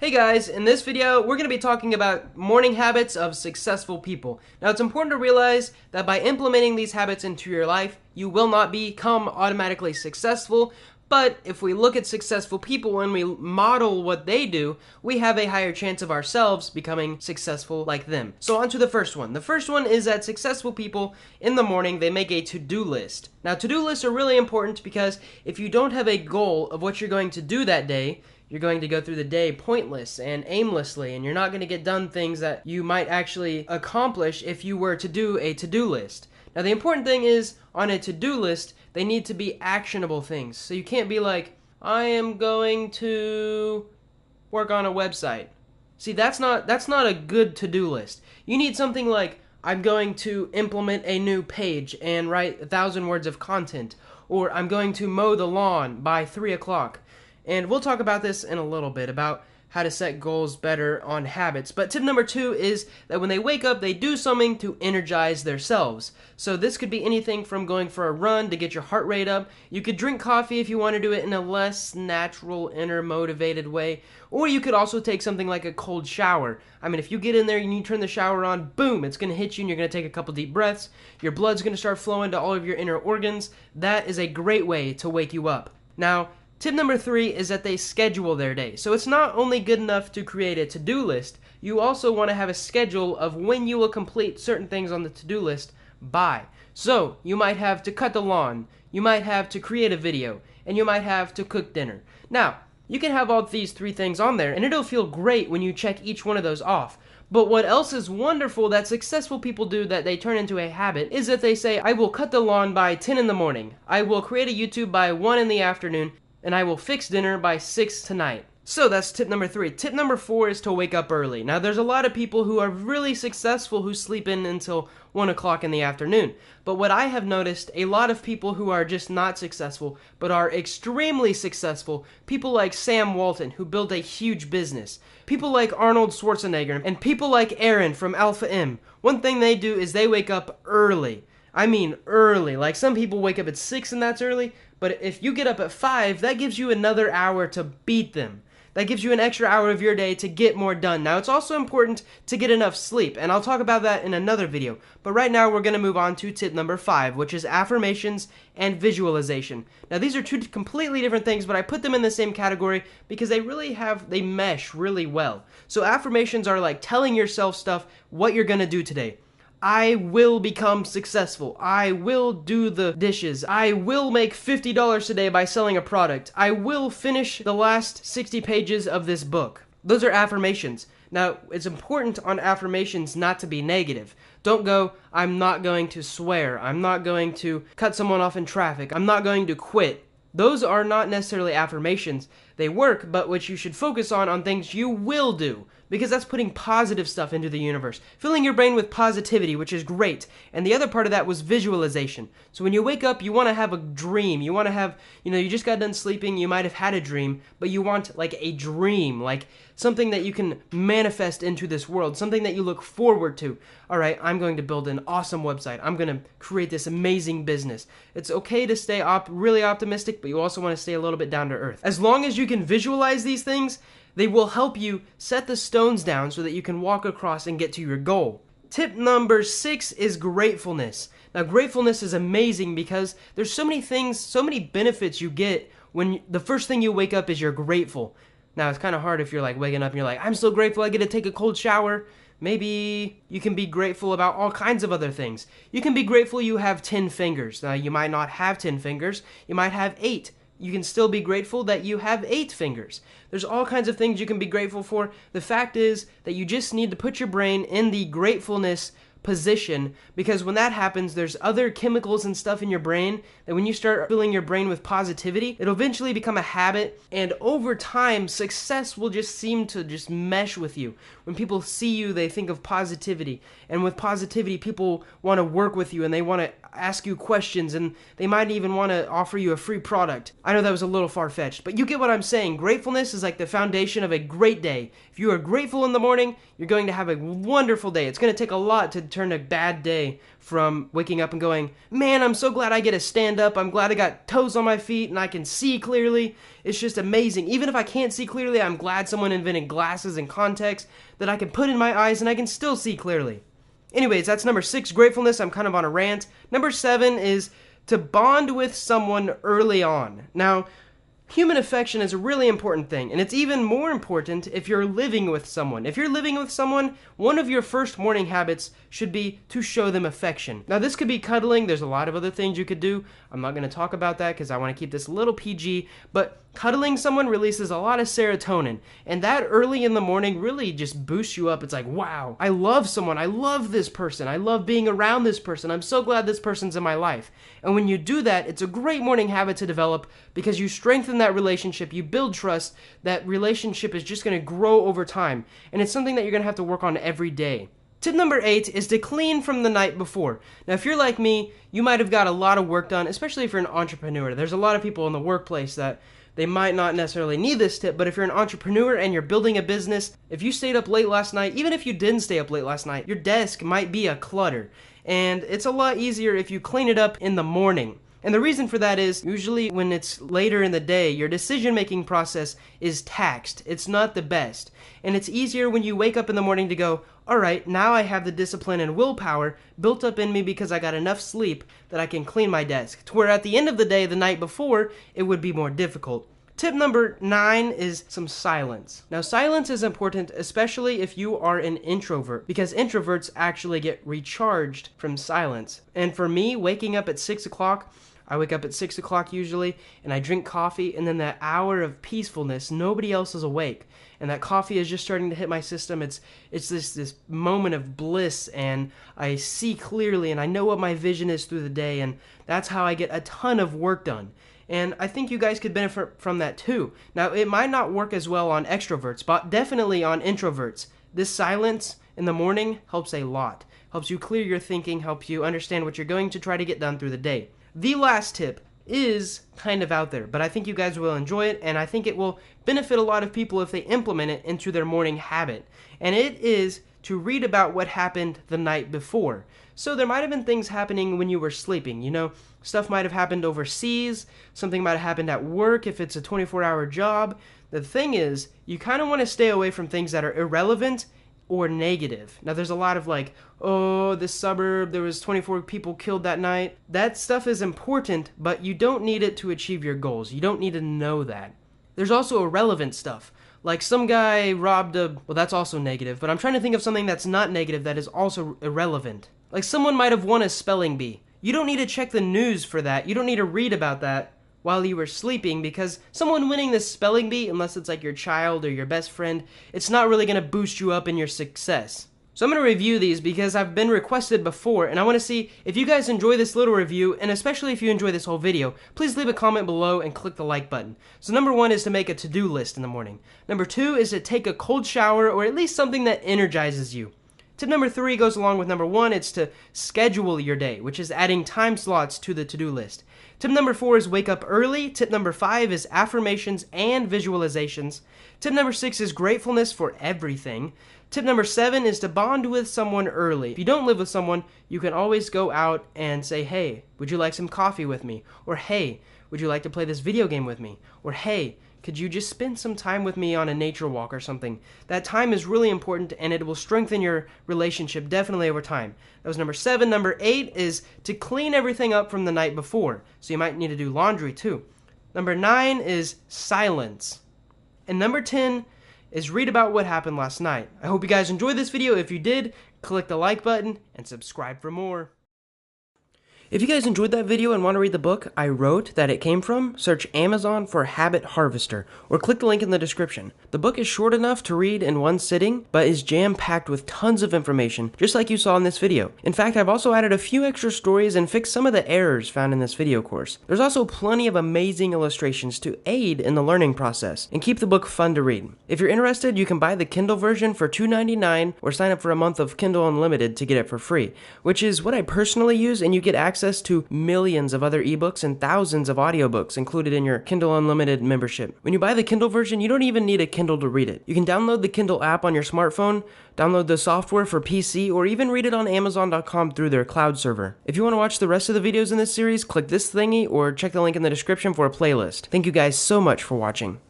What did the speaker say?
Hey guys, in this video we're going to be talking about morning habits of successful people. Now it's important to realize that by implementing these habits into your life, you will not become automatically successful, but if we look at successful people and we model what they do, we have a higher chance of ourselves becoming successful like them. So on to the first one. The first one is that successful people in the morning, they make a to-do list. Now to-do lists are really important because if you don't have a goal of what you're going to do that day, you're going to go through the day pointless and aimlessly, and you're not going to get done things that you might actually accomplish if you were to do a to-do list. Now the important thing is, on a to-do list, they need to be actionable things. So you can't be like, I am going to work on a website. See, that's not a good to-do list. You need something like, I'm going to implement a new page and write 1,000 words of content, or I'm going to mow the lawn by 3 o'clock. And we'll talk about this in a little bit, about how to set goals better on habits. But tip number 2 is that when they wake up, they do something to energize themselves. So this could be anything from going for a run to get your heart rate up. You could drink coffee if you want to do it in a less natural, inner motivated way. Or you could also take something like a cold shower. I mean, if you get in there and you turn the shower on, boom, it's going to hit you and you're going to take a couple deep breaths. Your blood's going to start flowing to all of your inner organs. That is a great way to wake you up. Now, tip number 3 is that they schedule their day. So it's not only good enough to create a to-do list, you also want to have a schedule of when you will complete certain things on the to-do list by. So you might have to cut the lawn, you might have to create a video, and you might have to cook dinner. Now, you can have all these 3 things on there, and it'll feel great when you check each one of those off. But what else is wonderful that successful people do that they turn into a habit is that they say, I will cut the lawn by 10 in the morning, I will create a YouTube by 1 in the afternoon, and I will fix dinner by 6 tonight. So that's tip number 3. Tip number 4 is to wake up early. Now there's a lot of people who are really successful who sleep in until 1 o'clock in the afternoon. But what I have noticed, a lot of people who are just not successful, but are extremely successful, people like Sam Walton, who built a huge business, people like Arnold Schwarzenegger, and people like Aaron from Alpha M, one thing they do is they wake up early. I mean early. Like some people wake up at 6 and that's early, but if you get up at 5, that gives you another hour to beat them. That gives you an extra hour of your day to get more done. Now, it's also important to get enough sleep, and I'll talk about that in another video. But right now, we're going to move on to tip number 5, which is affirmations and visualization. Now, these are 2 completely different things, but I put them in the same category because they mesh really well. So affirmations are like telling yourself stuff, what you're going to do today. I will become successful. I will do the dishes. I will make $50 today by selling a product. I will finish the last 60 pages of this book. Those are affirmations. Now, it's important on affirmations not to be negative. Don't go, I'm not going to swear. I'm not going to cut someone off in traffic. I'm not going to quit. Those are not necessarily affirmations. They work, but what you should focus on things you will do, because that's putting positive stuff into the universe, filling your brain with positivity, which is great. And the other part of that was visualization. So when you wake up, you want to have a dream. You want to have, you just got done sleeping, you might have had a dream, but you want like a dream, like something that you can manifest into this world, something that you look forward to. All right, I'm going to build an awesome website. I'm going to create this amazing business. It's okay to stay really optimistic, but you also want to stay a little bit down to earth. As long as you can visualize these things, they will help you set the stones down so that you can walk across and get to your goal. Tip number 6 is gratefulness. Now, gratefulness is amazing because there's so many things, so many benefits you get when the first thing you wake up is you're grateful. Now, it's kind of hard if you're like waking up and you're like, I'm so grateful I get to take a cold shower. Maybe you can be grateful about all kinds of other things. You can be grateful you have 10 fingers. Now, you might not have 10 fingers. You might have 8. You can still be grateful that you have 8 fingers. There's all kinds of things you can be grateful for. The fact is that you just need to put your brain in the gratefulness position, because when that happens, there's other chemicals and stuff in your brain that when you start filling your brain with positivity, it'll eventually become a habit, and over time, success will just seem to just mesh with you. When people see you, they think of positivity, and with positivity, people want to work with you, and they want to ask you questions, and they might even want to offer you a free product. I know that was a little far-fetched, but you get what I'm saying. Gratefulness is like the foundation of a great day. If you are grateful in the morning, you're going to have a wonderful day. It's going to take a lot to turn a bad day from waking up and going, man, I'm so glad I get to stand up. I'm glad I got toes on my feet and I can see clearly. It's just amazing. Even if I can't see clearly, I'm glad someone invented glasses and contacts that I can put in my eyes and I can still see clearly. Anyways, that's number 6, gratefulness. I'm kind of on a rant. Number 7 is to bond with someone early on. Now, human affection is a really important thing, and it's even more important if you're living with someone. If you're living with someone, one of your first morning habits should be to show them affection. Now, this could be cuddling. There's a lot of other things you could do. I'm not going to talk about that because I want to keep this a little PG, but cuddling someone releases a lot of serotonin, and that early in the morning really just boosts you up. It's like, wow, I love someone. I love this person. I love being around this person. I'm so glad this person's in my life. And when you do that, it's a great morning habit to develop because you strengthen that relationship, you build trust. That relationship is just going to grow over time, and it's something that you're going to have to work on every day. Tip number 8 is to clean from the night before. Now, if you're like me, you might have got a lot of work done, especially if you're an entrepreneur. There's a lot of people in the workplace that they might not necessarily need this tip, but if you're an entrepreneur and you're building a business, if you stayed up late last night, even if you didn't stay up late last night, your desk might be a clutter. And it's a lot easier if you clean it up in the morning. And the reason for that is, usually when it's later in the day, your decision-making process is taxed. It's not the best. And it's easier when you wake up in the morning to go, alright, now I have the discipline and willpower built up in me because I got enough sleep that I can clean my desk. To where at the end of the day, the night before, it would be more difficult. Tip number 9 is some silence. Now, silence is important, especially if you are an introvert, because introverts actually get recharged from silence. And for me, waking up at 6 o'clock, I wake up at 6 o'clock usually, and I drink coffee, and then that hour of peacefulness, nobody else is awake, and that coffee is just starting to hit my system. It's this moment of bliss, and I see clearly, and I know what my vision is through the day, and that's how I get a ton of work done. And I think you guys could benefit from that too. Now, it might not work as well on extroverts, but definitely on introverts. This silence in the morning helps a lot. Helps you clear your thinking, helps you understand what you're going to try to get done through the day. The last tip is kind of out there, but I think you guys will enjoy it, and I think it will benefit a lot of people if they implement it into their morning habit. And it is to read about what happened the night before. So there might have been things happening when you were sleeping. You know, stuff might have happened overseas, something might have happened at work if it's a 24-hour job. The thing is, you kind of want to stay away from things that are irrelevant or negative. Now, there's a lot of like, oh, this suburb, there was 24 people killed that night. That stuff is important, but you don't need it to achieve your goals. You don't need to know that. There's also irrelevant stuff. Like some guy robbed a... Well, that's also negative, but I'm trying to think of something that's not negative that is also irrelevant. Like someone might have won a spelling bee. You don't need to check the news for that. You don't need to read about that while you were sleeping, because someone winning this spelling bee, unless it's like your child or your best friend, it's not really going to boost you up in your success. So I'm going to review these because I've been requested before, and I want to see if you guys enjoy this little review, and especially if you enjoy this whole video, please leave a comment below and click the like button. So number 1 is to make a to-do list in the morning. Number 2 is to take a cold shower, or at least something that energizes you. Tip number 3 goes along with number 1. It's to schedule your day, which is adding time slots to the to-do list. Tip number 4 is wake up early. Tip number 5 is affirmations and visualizations. Tip number 6 is gratefulness for everything. Tip number 7 is to bond with someone early. If you don't live with someone, you can always go out and say, hey, would you like some coffee with me? Or hey, would you like to play this video game with me? Or hey, could you just spend some time with me on a nature walk or something? That time is really important, and it will strengthen your relationship definitely over time. That was number 7. Number 8 is to clean everything up from the night before. So you might need to do laundry too. Number 9 is silence. And number 10 is read about what happened last night. I hope you guys enjoyed this video. If you did, click the like button and subscribe for more. If you guys enjoyed that video and want to read the book I wrote that it came from, search Amazon for Habit Harvester or click the link in the description. The book is short enough to read in one sitting, but is jam-packed with tons of information, just like you saw in this video. In fact, I've also added a few extra stories and fixed some of the errors found in this video course. There's also plenty of amazing illustrations to aid in the learning process and keep the book fun to read. If you're interested, you can buy the Kindle version for $2.99 or sign up for a month of Kindle Unlimited to get it for free, which is what I personally use, and you get access access to millions of other ebooks and thousands of audiobooks included in your Kindle Unlimited membership. When you buy the Kindle version, you don't even need a Kindle to read it. You can download the Kindle app on your smartphone, download the software for PC, or even read it on Amazon.com through their cloud server. If you want to watch the rest of the videos in this series, click this thingy or check the link in the description for a playlist. Thank you guys so much for watching.